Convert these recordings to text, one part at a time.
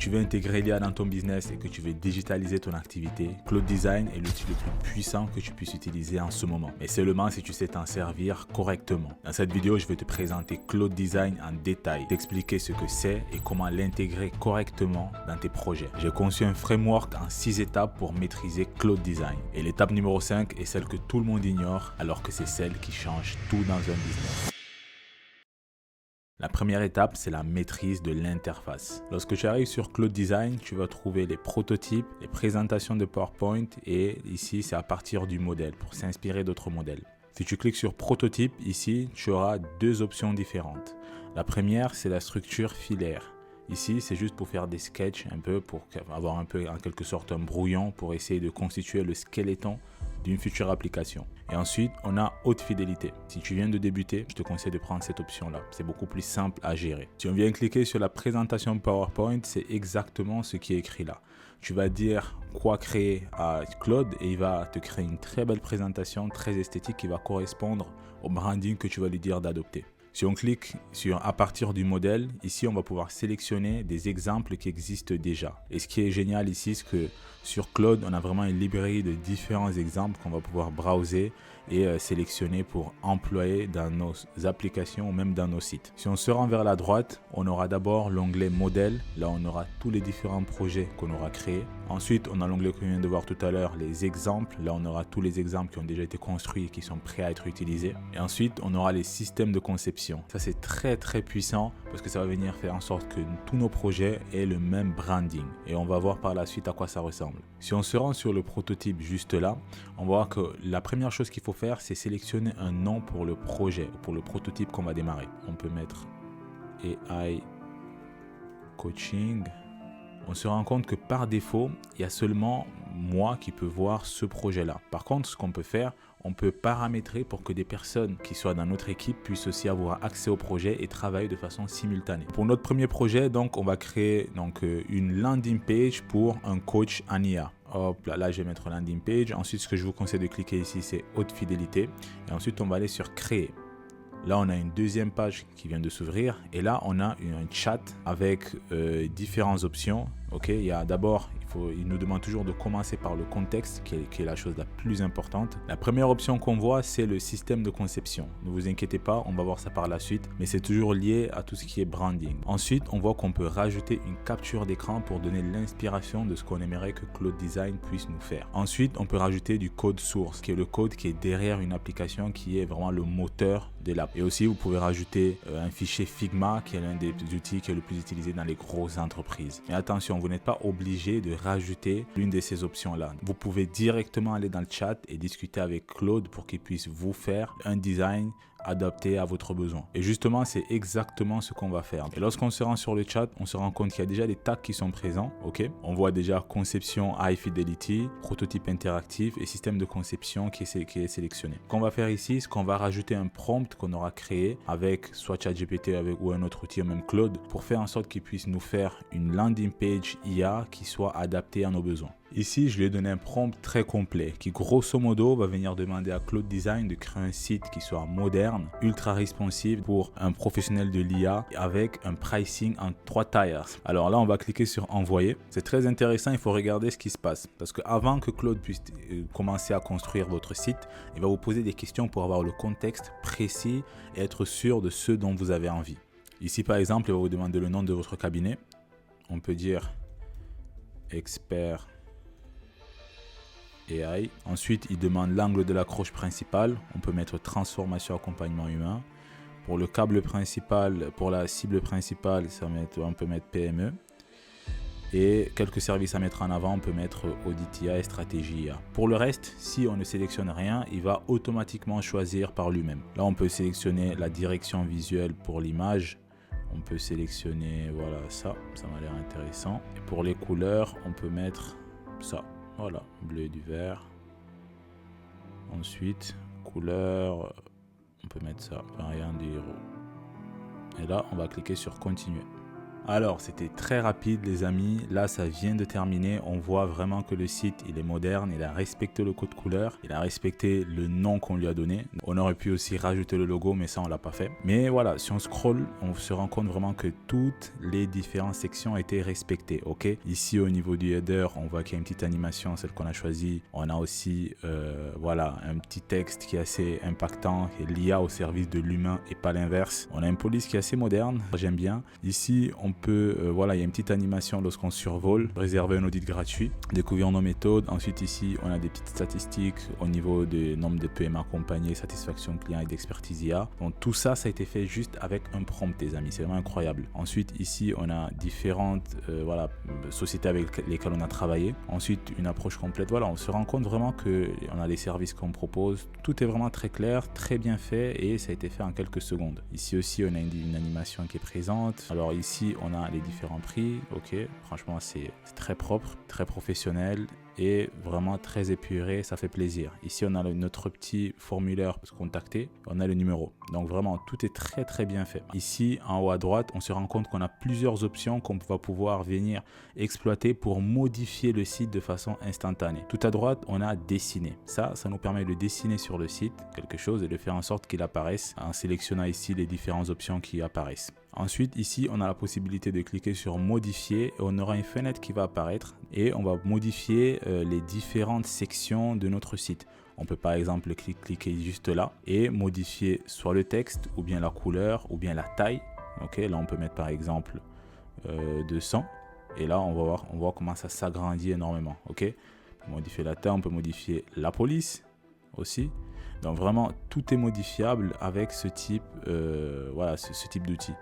tu veux intégrer l'IA dans ton business et que tu veux digitaliser ton activité, Claude Design est l'outil le plus puissant que tu puisses utiliser en ce moment. Mais seulement si tu sais t'en servir correctement. Dans cette vidéo, je vais te présenter Claude Design en détail, t'expliquer ce que c'est et comment l'intégrer correctement dans tes projets. J'ai conçu un framework en 6 étapes pour maîtriser Claude Design. Et l'étape numéro 5 est celle que tout le monde ignore alors que c'est celle qui change tout dans un business. La première étape, c'est la maîtrise de l'interface. Lorsque tu arrives sur Claude Design, tu vas trouver les prototypes, les présentations de PowerPoint et ici, c'est à partir du modèle pour s'inspirer d'autres modèles. Si tu cliques sur prototype, ici, tu auras deux options différentes. La première, c'est la structure filaire. Ici, c'est juste pour faire des sketchs un peu, pour avoir un peu en quelque sorte un brouillon pour essayer de constituer le skeleton d'une future application. Et ensuite, on a haute fidélité. Si tu viens de débuter, je te conseille de prendre cette option-là. C'est beaucoup plus simple à gérer. Si on vient cliquer sur la présentation PowerPoint, c'est exactement ce qui est écrit là. Tu vas dire quoi créer à Claude et il va te créer une très belle présentation, très esthétique qui va correspondre au branding que tu vas lui dire d'adopter. Si on clique sur à partir du modèle, ici on va pouvoir sélectionner des exemples qui existent déjà. Et ce qui est génial ici, c'est que sur Claude, on a vraiment une librairie de différents exemples qu'on va pouvoir browser et sélectionner pour employer dans nos applications ou même dans nos sites. Si on se rend vers la droite, on aura d'abord l'onglet modèle. Là, on aura tous les différents projets qu'on aura créés. Ensuite, on a l'onglet que je viens de voir tout à l'heure, les exemples. Là, on aura tous les exemples qui ont déjà été construits et qui sont prêts à être utilisés. Et ensuite, on aura les systèmes de conception. Ça, c'est très puissant parce que ça va venir faire en sorte que tous nos projets aient le même branding. Et on va voir par la suite à quoi ça ressemble. Si on se rend sur le prototype juste là, on va voir que la première chose qu'il faut faire, c'est sélectionner un nom pour le projet, pour le prototype qu'on va démarrer. On peut mettre AI Coaching. On se rend compte que par défaut, il y a seulement moi qui peux voir ce projet-là. Par contre, ce qu'on peut faire, on peut paramétrer pour que des personnes qui soient dans notre équipe puissent aussi avoir accès au projet et travailler de façon simultanée. Pour notre premier projet, donc, on va créer une landing page pour un coach en IA. Hop, là, je vais mettre landing page. Ensuite, ce que je vous conseille de cliquer ici, c'est haute fidélité. Et ensuite, on va aller sur créer. Là, on a une deuxième page qui vient de s'ouvrir et là, on a un chat avec différentes options. Ok, il y a d'abord, il nous demande toujours de commencer par le contexte qui est la chose la plus importante. La première option qu'on voit, c'est le système de conception. Ne vous inquiétez pas, on va voir ça par la suite, mais c'est toujours lié à tout ce qui est branding. Ensuite, on voit qu'on peut rajouter une capture d'écran pour donner l'inspiration de ce qu'on aimerait que Claude Design puisse nous faire. Ensuite, on peut rajouter du code source, qui est le code qui est derrière une application qui est vraiment le moteur de l'app. Et aussi, vous pouvez rajouter un fichier Figma, qui est l'un des outils qui est le plus utilisé dans les grosses entreprises. Mais attention, vous n'êtes pas obligé de rajouter l'une de ces options-là. Vous pouvez directement aller dans le chat et discuter avec Claude pour qu'il puisse vous faire un design adapté à votre besoin. Et justement, c'est exactement ce qu'on va faire. Et lorsqu'on se rend sur le chat, on se rend compte qu'il y a déjà des tags qui sont présents. Ok, on voit déjà conception high fidelity, prototype interactif et système de conception qui est sélectionné. Ce qu'on va faire ici, c'est qu'on va rajouter un prompt qu'on aura créé avec soit ChatGPT ou un autre outil, ou même Claude, pour faire en sorte qu'il puisse nous faire une landing page IA qui soit adaptée à nos besoins. Ici, je lui ai donné un prompt très complet qui, grosso modo, va venir demander à Claude Design de créer un site qui soit moderne, ultra responsive pour un professionnel de l'IA avec un pricing en 3 tiers. Alors là, on va cliquer sur envoyer. C'est très intéressant, il faut regarder ce qui se passe. Parce qu'avant que Claude puisse commencer à construire votre site, il va vous poser des questions pour avoir le contexte précis et être sûr de ce dont vous avez envie. Ici, par exemple, il va vous demander le nom de votre cabinet. On peut dire expert AI. Ensuite, il demande l'angle de l'accroche principale. On peut mettre transformation accompagnement humain. Pour le câble principal, pour la cible principale, on peut mettre PME. Et quelques services à mettre en avant, on peut mettre audit IA et stratégie IA. Pour le reste, si on ne sélectionne rien, il va automatiquement choisir par lui-même. Là, on peut sélectionner la direction visuelle pour l'image. On peut sélectionner, voilà, ça m'a l'air intéressant. Et pour les couleurs, on peut mettre ça. Voilà, bleu du vert. Ensuite, couleur, on peut mettre ça, variant du héros. Et là, on va cliquer sur continuer. Alors, c'était très rapide les amis, là ça vient de terminer, on voit vraiment que le site il est moderne, il a respecté le code couleur, il a respecté le nom qu'on lui a donné. On aurait pu aussi rajouter le logo mais ça on l'a pas fait. Mais voilà, si on scrolle, on se rend compte vraiment que toutes les différentes sections ont été respectées, ok. Ici au niveau du header, on voit qu'il y a une petite animation, celle qu'on a choisie. On a aussi voilà, un petit texte qui est assez impactant, et l'IA au service de l'humain et pas l'inverse. On a une police qui est assez moderne, j'aime bien. Ici on peut, voilà, il y a une petite animation lorsqu'on survole, réserver un audit gratuit, découvrir nos méthodes. Ensuite ici, on a des petites statistiques au niveau du nombre de PM accompagnés, satisfaction client et d'expertise IA. Donc tout ça, ça a été fait juste avec un prompt, les amis, c'est vraiment incroyable. Ensuite ici, on a différentes voilà, sociétés avec lesquelles on a travaillé. Ensuite, une approche complète. Voilà, on se rend compte vraiment qu'on a les services qu'on propose. Tout est vraiment très clair, très bien fait et ça a été fait en quelques secondes. Ici aussi, on a une animation qui est présente. Alors ici, on a les différents prix, ok, franchement c'est très propre, très professionnel et vraiment très épuré, ça fait plaisir. Ici on a notre petit formulaire pour se contacter, on a le numéro, donc vraiment tout est très bien fait. Ici en haut à droite, on se rend compte qu'on a plusieurs options qu'on va pouvoir venir exploiter pour modifier le site de façon instantanée. Tout à droite, on a dessiner, ça nous permet de dessiner sur le site quelque chose et de faire en sorte qu'il apparaisse en sélectionnant ici les différentes options qui apparaissent. Ensuite, ici, on a la possibilité de cliquer sur modifier et on aura une fenêtre qui va apparaître et on va modifier les différentes sections de notre site. On peut par exemple cliquer juste là et modifier soit le texte ou bien la couleur ou bien la taille. Ok, là on peut mettre par exemple 200 et là on va voir comment ça s'agrandit énormément. Ok, on peut modifier la taille, on peut modifier la police aussi. Donc vraiment tout est modifiable avec ce type voilà, ce type d'outil.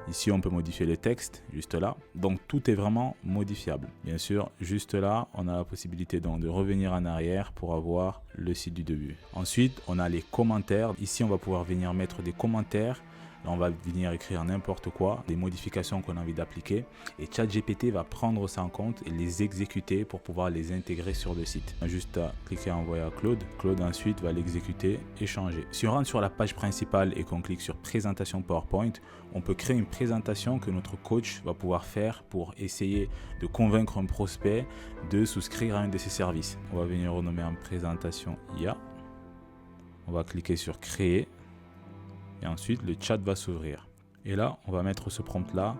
Ici on peut modifier le texte juste là, donc tout est vraiment modifiable. Bien sûr, juste là on a la possibilité donc de revenir en arrière pour avoir le site du début. Ensuite on a les commentaires. Ici on va pouvoir venir mettre des commentaires. Là, on va venir écrire n'importe quoi, des modifications qu'on a envie d'appliquer et ChatGPT va prendre ça en compte et les exécuter pour pouvoir les intégrer sur le site. On a juste à cliquer envoyer à Claude. Claude ensuite va l'exécuter et changer. Si on rentre sur la page principale et qu'on clique sur présentation PowerPoint, on peut créer une présentation que notre coach va pouvoir faire pour essayer de convaincre un prospect de souscrire à un de ses services. On va venir renommer en présentation IA. On va cliquer sur créer. Et ensuite, le chat va s'ouvrir. Et là, on va mettre ce prompt-là,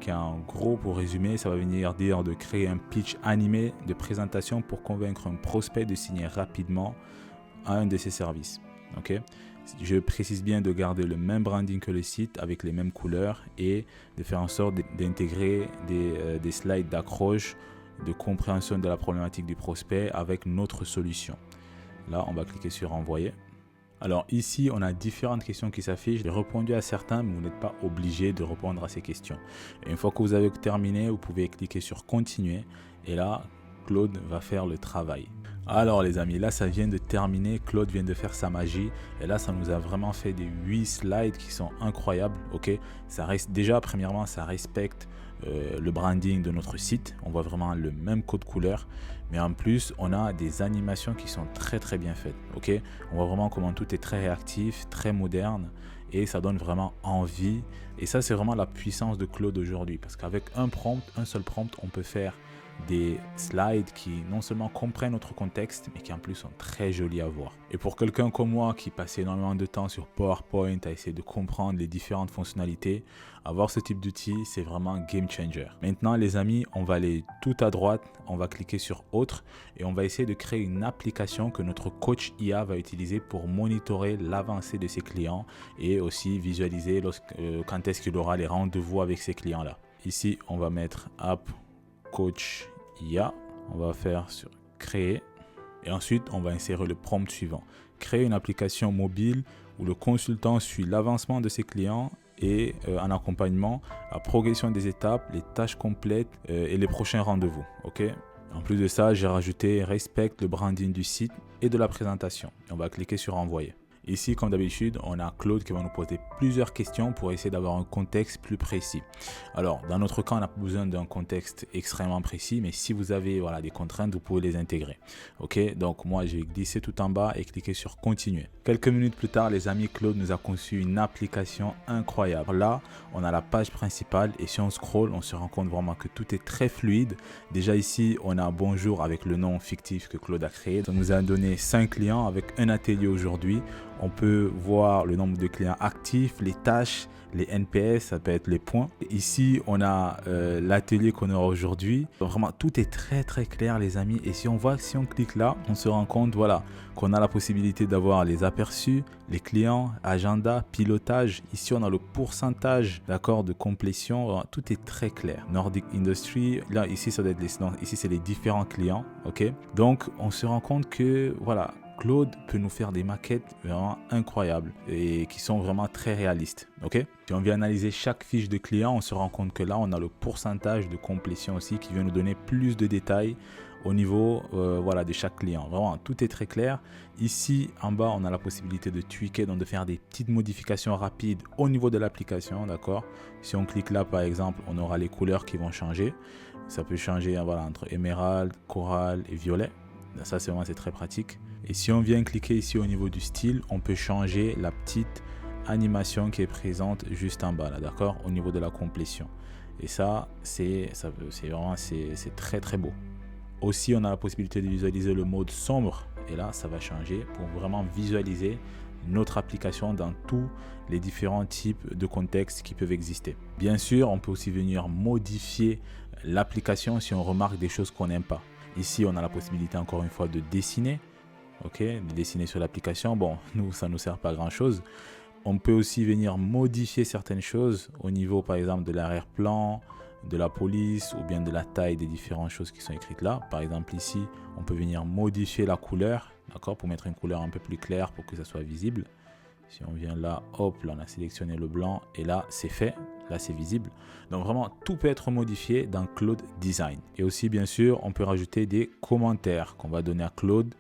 qui est en gros, pour résumer, ça va venir dire de créer un pitch animé de présentation pour convaincre un prospect de signer rapidement à un de ses services. Okay. Je précise bien de garder le même branding que le site avec les mêmes couleurs et de faire en sorte d'intégrer des slides d'accroche, de compréhension de la problématique du prospect avec notre solution. Là, on va cliquer sur envoyer. Alors ici, on a différentes questions qui s'affichent. J'ai répondu à certains, mais vous n'êtes pas obligé de répondre à ces questions. Et une fois que vous avez terminé, vous pouvez cliquer sur continuer. Et là, Claude va faire le travail. Alors les amis, là ça vient de terminer. Claude vient de faire sa magie. Et là, ça nous a vraiment fait des 8 slides qui sont incroyables. Ok, ça reste déjà, premièrement, ça respecte le branding de notre site. On voit vraiment le même code couleur. Mais en plus, on a des animations qui sont très bien faites. Ok, on voit vraiment comment tout est très réactif, très moderne et ça donne vraiment envie. Et ça, c'est vraiment la puissance de Claude aujourd'hui. Parce qu'avec un seul prompt, on peut faire des slides qui non seulement comprennent notre contexte, mais qui en plus sont très jolis à voir. Et pour quelqu'un comme moi qui passait énormément de temps sur PowerPoint à essayer de comprendre les différentes fonctionnalités, avoir ce type d'outil, c'est vraiment un game changer. Maintenant les amis, on va aller tout à droite, on va cliquer sur autre et on va essayer de créer une application que notre coach IA va utiliser pour monitorer l'avancée de ses clients et aussi visualiser quand est-ce qu'il aura les rendez-vous avec ses clients là. Ici, on va mettre App Coach IA, on va faire sur créer et ensuite on va insérer le prompt suivant. Créer une application mobile où le consultant suit l'avancement de ses clients et en accompagnement, la progression des étapes, les tâches complètes et les prochains rendez-vous. Ok. En plus de ça, j'ai rajouté respecte le branding du site et de la présentation. Et on va cliquer sur envoyer. Ici, comme d'habitude, on a Claude qui va nous poser plusieurs questions pour essayer d'avoir un contexte plus précis. Alors, dans notre cas, on n'a pas besoin d'un contexte extrêmement précis, mais si vous avez des contraintes, vous pouvez les intégrer. Ok, donc moi, je vais glisser tout en bas et cliquer sur continuer. Quelques minutes plus tard, les amis, Claude nous a conçu une application incroyable. Là, on a la page principale et si on scrolle, on se rend compte vraiment que tout est très fluide. Déjà ici, on a bonjour avec le nom fictif que Claude a créé. Ça nous a donné 5 clients avec un atelier aujourd'hui. On peut voir le nombre de clients actifs, les tâches, les NPS, ça peut être les points. Ici, on a l'atelier qu'on aura aujourd'hui. Vraiment, tout est très très clair, les amis. Et si on clique là, on se rend compte qu'on a la possibilité d'avoir les aperçus, les clients, agenda, pilotage. Ici, on a le pourcentage de complétion. Tout est très clair. Nordic Industry, là, ici, ça doit être ici, c'est les différents clients. Ok. Donc, on se rend compte que Claude peut nous faire des maquettes vraiment incroyables et qui sont vraiment très réalistes. Ok. Si on vient analyser chaque fiche de client, on se rend compte que là, on a le pourcentage de complétion aussi qui vient nous donner plus de détails au niveau de chaque client. Vraiment, tout est très clair. Ici, en bas, on a la possibilité de tweaker, donc de faire des petites modifications rapides au niveau de l'application. D'accord. Si on clique là, par exemple, on aura les couleurs qui vont changer. Ça peut changer entre émeraude, corail et violet. Ça, c'est très pratique. Et si on vient cliquer ici au niveau du style, on peut changer la petite animation qui est présente juste en bas, là, d'accord, au niveau de la complétion. Et ça, c'est très très beau. Aussi, on a la possibilité de visualiser le mode sombre. Et là, ça va changer pour vraiment visualiser notre application dans tous les différents types de contextes qui peuvent exister. Bien sûr, on peut aussi venir modifier l'application si on remarque des choses qu'on n'aime pas. Ici, on a la possibilité encore une fois de dessiner. Ok, de dessiner sur l'application. Bon, nous, ça ne nous sert pas à grand chose. On peut aussi venir modifier certaines choses au niveau, par exemple, de l'arrière-plan, de la police ou bien de la taille des différentes choses qui sont écrites là. Par exemple, ici, on peut venir modifier la couleur, d'accord, pour mettre une couleur un peu plus claire pour que ça soit visible. Si on vient là, hop, là, on a sélectionné le blanc et là, c'est fait. Là, c'est visible. Donc, vraiment, tout peut être modifié dans Claude Design. Et aussi, bien sûr, on peut rajouter des commentaires qu'on va donner à Claude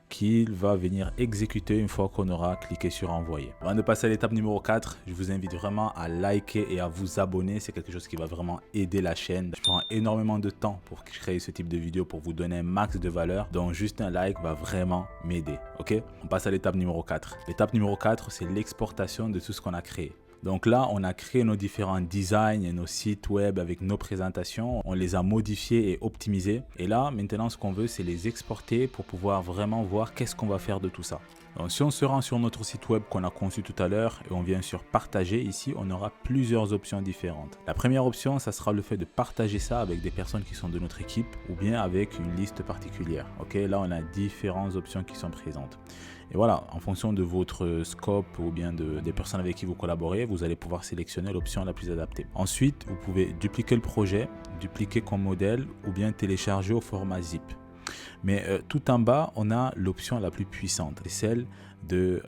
qu'il va venir exécuter une fois qu'on aura cliqué sur envoyer. Avant de passer à l'étape numéro 4, je vous invite vraiment à liker et à vous abonner. C'est quelque chose qui va vraiment aider la chaîne. Je prends énormément de temps pour créer ce type de vidéo pour vous donner un max de valeur. Donc juste un like va vraiment m'aider. Ok, on passe à l'étape numéro 4. L'étape numéro 4, c'est l'exportation de tout ce qu'on a créé. Donc là, on a créé nos différents designs et nos sites web avec nos présentations. On les a modifiés et optimisés. Et là, maintenant, ce qu'on veut, c'est les exporter pour pouvoir vraiment voir qu'est-ce qu'on va faire de tout ça. Donc, si on se rend sur notre site web qu'on a conçu tout à l'heure et on vient sur partager, ici, on aura plusieurs options différentes. La première option, ça sera le fait de partager ça avec des personnes qui sont de notre équipe ou bien avec une liste particulière. Ok, là, on a différentes options qui sont présentes. Et voilà, en fonction de votre scope ou bien des personnes avec qui vous collaborez, vous allez pouvoir sélectionner l'option la plus adaptée. Ensuite, vous pouvez dupliquer le projet, dupliquer comme modèle ou bien télécharger au format zip. Mais tout en bas, on a l'option la plus puissante, c'est celle de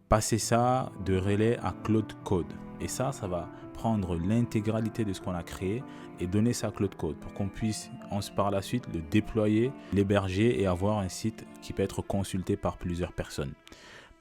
passer ça de relais à Claude Code. Et ça va prendre l'intégralité de ce qu'on a créé et donner ça à Claude Code pour qu'on puisse par la suite le déployer, l'héberger et avoir un site qui peut être consulté par plusieurs personnes.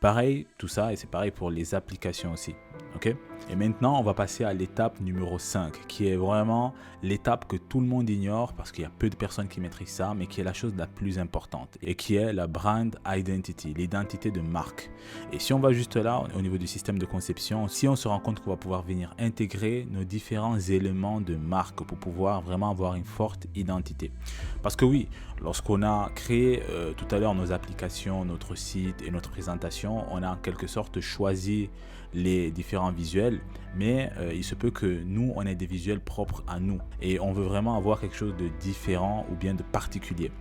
Pareil, tout ça, et c'est pareil pour les applications aussi. Ok. Et maintenant, on va passer à l'étape numéro 5, qui est vraiment l'étape que tout le monde ignore parce qu'il y a peu de personnes qui maîtrisent ça, mais qui est la chose la plus importante et qui est la brand identity, l'identité de marque. Et si on va juste là, au niveau du système de conception, si on se rend compte qu'on va pouvoir venir intégrer nos différents éléments de marque pour pouvoir vraiment avoir une forte identité. Parce que oui, lorsqu'on a créé tout à l'heure nos applications, notre site et notre présentation, on a en quelque sorte choisi les différents visuels, mais il se peut que nous, on ait des visuels propres à nous et on veut vraiment avoir quelque chose de différent ou bien de particulier.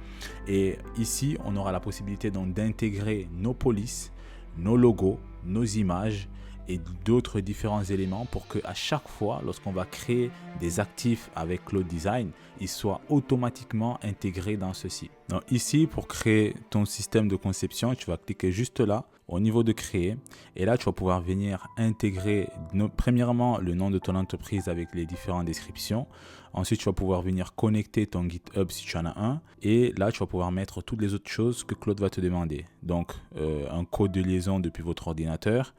Et ici, on aura la possibilité donc d'intégrer nos polices, nos logos, nos images et d'autres différents éléments pour que à chaque fois, lorsqu'on va créer des actifs avec Claude Design, ils soient automatiquement intégrés dans ceci. Donc ici, pour créer ton système de conception, tu vas cliquer juste là, au niveau de créer. Et là, tu vas pouvoir venir intégrer premièrement le nom de ton entreprise avec les différentes descriptions. Ensuite, tu vas pouvoir venir connecter ton GitHub si tu en as un. Et là, tu vas pouvoir mettre toutes les autres choses que Claude va te demander. Donc, un code de liaison depuis votre ordinateur.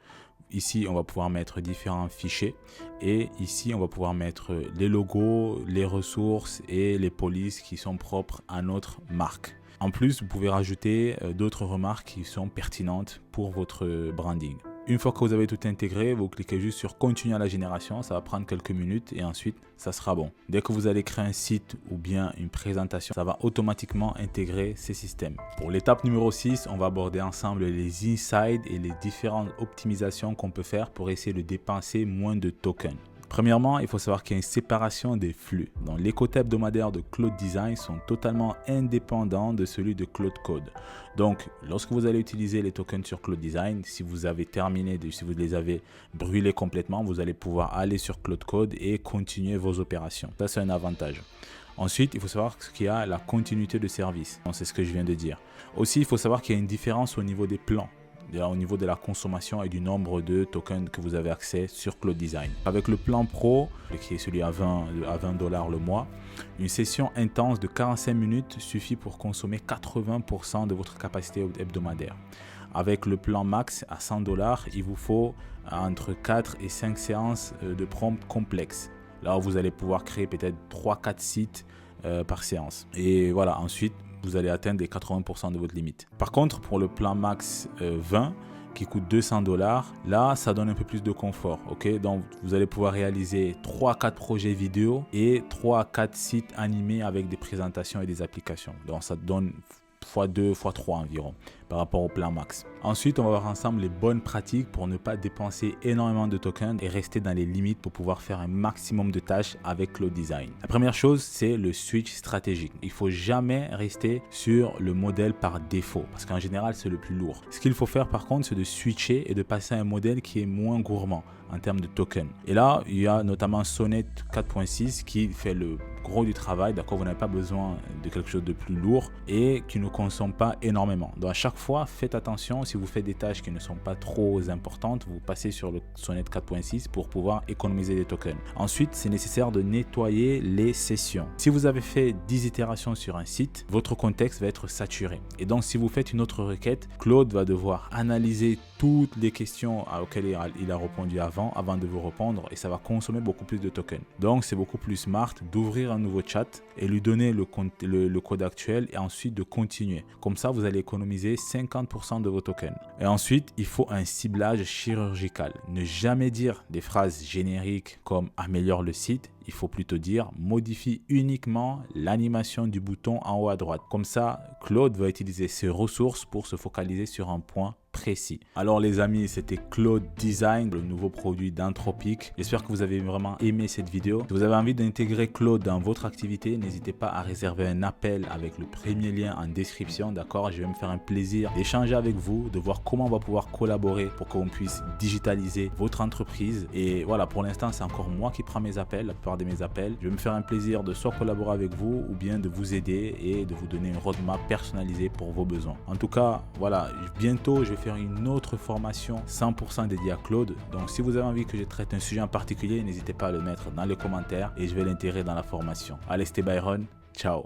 Ici, on va pouvoir mettre différents fichiers et ici, on va pouvoir mettre les logos, les ressources et les polices qui sont propres à notre marque. En plus, vous pouvez rajouter d'autres remarques qui sont pertinentes pour votre branding. Une fois que vous avez tout intégré, vous cliquez juste sur continuer à la génération, ça va prendre quelques minutes et ensuite ça sera bon. Dès que vous allez créer un site ou bien une présentation, ça va automatiquement intégrer ces systèmes. Pour l'étape numéro 6, on va aborder ensemble les insights et les différentes optimisations qu'on peut faire pour essayer de dépenser moins de tokens. Premièrement, il faut savoir qu'il y a une séparation des flux. Donc, les quotas hebdomadaires de Claude Design sont totalement indépendants de celui de Claude Code. Donc, lorsque vous allez utiliser les tokens sur Claude Design, si vous avez terminé, si vous les avez brûlés complètement, vous allez pouvoir aller sur Claude Code et continuer vos opérations. Ça, c'est un avantage. Ensuite, il faut savoir qu'il y a la continuité de service. C'est ce que je viens de dire. Aussi, il faut savoir qu'il y a une différence au niveau des plans. Au niveau de la consommation et du nombre de tokens que vous avez accès sur Claude Design. Avec le plan Pro, qui est celui à 20 $ le mois, une session intense de 45 minutes suffit pour consommer 80% de votre capacité hebdomadaire. Avec le plan Max à 100 $, il vous faut entre 4 et 5 séances de prompt complexe. Là, vous allez pouvoir créer peut-être 3-4 sites par séance. Et voilà, ensuite, vous allez atteindre les 80% de votre limite. Par contre, pour le plan Max 20, qui coûte 200 $, là, ça donne un peu plus de confort. Ok, donc, vous allez pouvoir réaliser 3-4 projets vidéo et 3-4 sites animés avec des présentations et des applications. Donc, ça donne x2, x3 environ par rapport au plan max. Ensuite, on va voir ensemble les bonnes pratiques pour ne pas dépenser énormément de tokens et rester dans les limites pour pouvoir faire un maximum de tâches avec Claude Design. La première chose, c'est le switch stratégique. Il ne faut jamais rester sur le modèle par défaut parce qu'en général, c'est le plus lourd. Ce qu'il faut faire par contre, c'est de switcher et de passer à un modèle qui est moins gourmand en termes de tokens. Et là, il y a notamment Sonnet 4.6 qui fait le gros du travail. D'accord, vous n'avez pas besoin de quelque chose de plus lourd et qui ne consomme pas énormément. Donc à chaque fois, faites attention. Si vous faites des tâches qui ne sont pas trop importantes, vous passez sur le Sonnet 4.6 pour pouvoir économiser des tokens. Ensuite, c'est nécessaire de nettoyer les sessions. Si vous avez fait 10 itérations sur un site, votre contexte va être saturé. Et donc, si vous faites une autre requête, Claude va devoir analyser toutes les questions auxquelles il a répondu avant de vous répondre et ça va consommer beaucoup plus de tokens. Donc, c'est beaucoup plus smart d'ouvrir un nouveau chat et lui donner le code actuel et ensuite de continuer. Comme ça, vous allez économiser 50% de vos tokens. Et ensuite, il faut un ciblage chirurgical. Ne jamais dire des phrases génériques comme « améliore le site ». Il faut plutôt dire « modifie uniquement l'animation du bouton en haut à droite ». Comme ça, Claude va utiliser ses ressources pour se focaliser sur un point précis. Alors les amis, c'était Claude Design, le nouveau produit d'Anthropic. J'espère que vous avez vraiment aimé cette vidéo. Si vous avez envie d'intégrer Claude dans votre activité, n'hésitez pas à réserver un appel avec le premier lien en description, d'accord? Je vais me faire un plaisir d'échanger avec vous, de voir comment on va pouvoir collaborer pour qu'on puisse digitaliser votre entreprise. Et voilà, pour l'instant, c'est encore moi qui prends mes appels, la plupart de mes appels. Je vais me faire un plaisir de soit collaborer avec vous ou bien de vous aider et de vous donner une roadmap personnalisée pour vos besoins. En tout cas, voilà, bientôt, je vais faire une autre formation 100% dédiée à Claude. Donc si vous avez envie que je traite un sujet en particulier, n'hésitez pas à le mettre dans les commentaires et je vais l'intégrer dans la formation. Allez, c'était Byron, ciao.